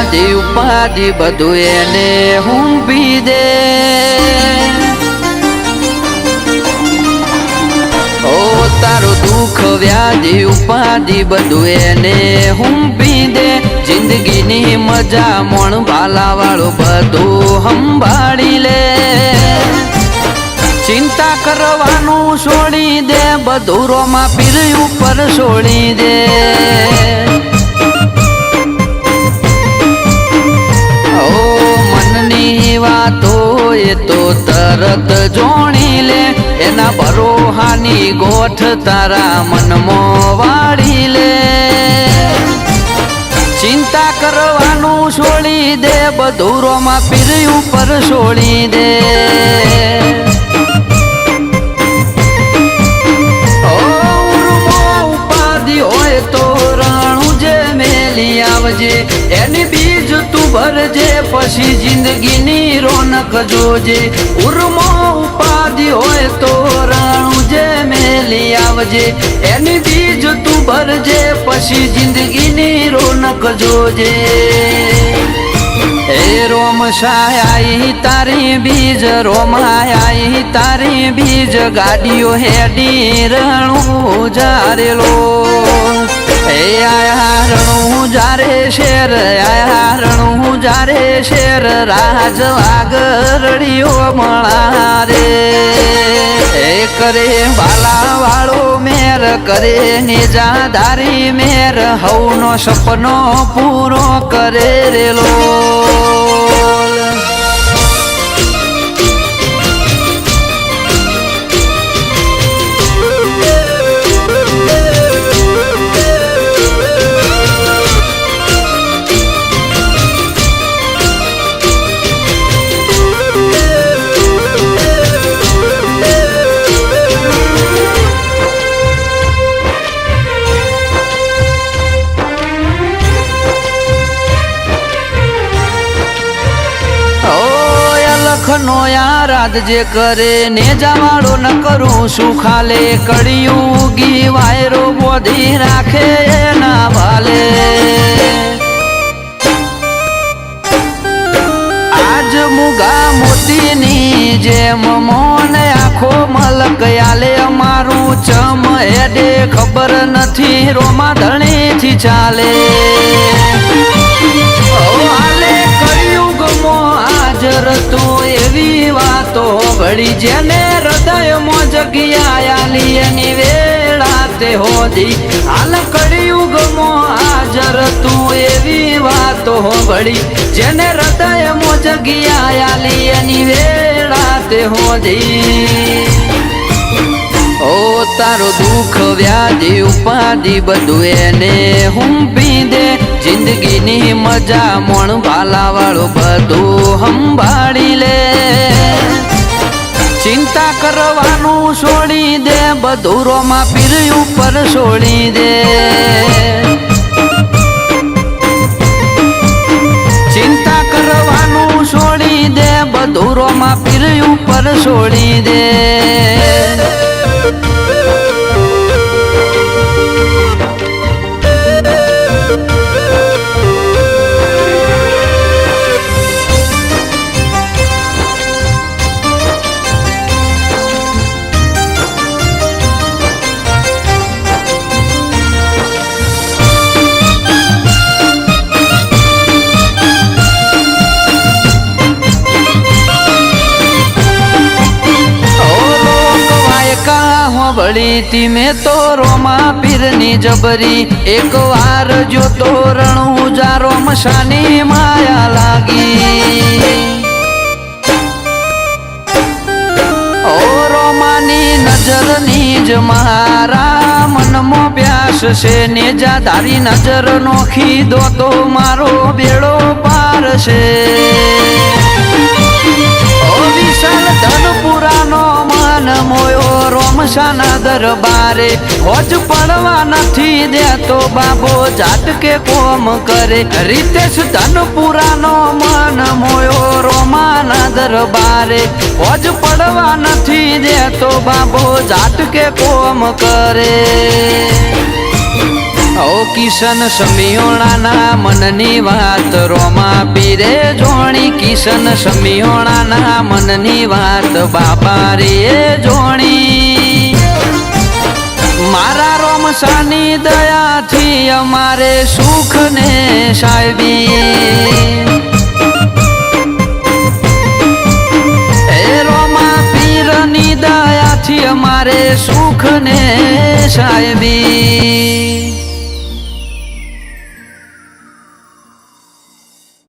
વ્યાધિ ઉપાધિ બધું એને હુંપી દે ઓ તારું દુઃખ વ્યાધિ ઉપાધિ બધું એને હુંપી દે જિંદગીની મજા મોણ ભાલા વાળું બધું સંભાળી લે ચિંતા કરવાનું છોડી દે બધું રોમા પીર ઉપર છોડી દે ઓ મનની વાતો એ તો તરત જોણી લે એના ભરોહાની ગોઠ તારા મનમાં વાળી લે ચિંતા કરવાનું છોડી દે બધું રોમા પીર ઉપર છોડી દે એની બીજ તું ભરજે પછી જિંદગીની રોનક જોજે ઉર્મો ઉપાધિ હોય તો રાણું જે મેલી આવજે એની બીજ તું ભરજે પછી જિંદગીની રોનક જોજે એ રોમ સાયાઈ તારી બીજ રોમાયાઈ તારી બીજ ગાડીઓ હેડી રણું જારેલો એ આયા રણું જારે શેર આયા રણું જારે શેર રાજ આગરડીઓ મળા રે એ કરે બાલા વાળો મેર કરે નિજાધારી મેર હવનો સપનો પૂરો કરે રેલો નો યાદ જે કરે ને જવાડો ન કરું શું ખાલે કળિયુગી વાયરો બોધી રાખે એના ભાલે આજ મુગા મોતીની જેમ મોને આખો મલક આલે અમારું ચમ હેડે ખબર નથી રોમા ધણીથી ચાલે તું એવી વાતો ઘડી જેને હૃદયમાં જગ્યા આલી એની વેળા તે હોદી હાલ કળિયુગમાં હાજર તું એવી વાતો ઘડી જેને હૃદયમાં જગ્યા આલી એની વેળા તે હોદી ઓ તારો દુઃખ વ્યાધિ ઉપાધિ બધું એને હુંપી દે જિંદગીની મજા મોણ ભાલા વાળું બધું સંભાળી લે ચિંતા કરવાનું છોડી દે બધું રોમા પીર ઉપર છોડી દે ચિંતા કરવાનું છોડી દે બધું રોમા પીર ઉપર છોડી દે વળી મેં તો રોમા પીરની જબરી એક વાર જો તો રણું જારો મશાની માયા લાગી ઓ રોમાની નજરની જ મારા મનમાં પ્યાસ છે ને જા તારી નજર નોખી દો તો મારો બેડો પાર છે ઓ વિશાલ ધનપુરાનો મન મોયો રોમશાના દરબારે હોજ પડવા નથી દેતો બાબો જાટકે કોમ કરે રીતેશ ધનપુરાનો મન મોયો રોમાના દરબારે હોજ પડવા નથી દેતો બાબો જાટકે કોમ કરે ઓ કિશન સમિયોણાના મનની વાત રોમા પીરે જોણી કિશન સમિયોણાના મનની વાત બાપા રે જોણી મારા રોમસાની દયાથી અમારે સુખ ને સાહેબી એ રોમા પીરની દયાથી અમારે સુખ ને સાહેબી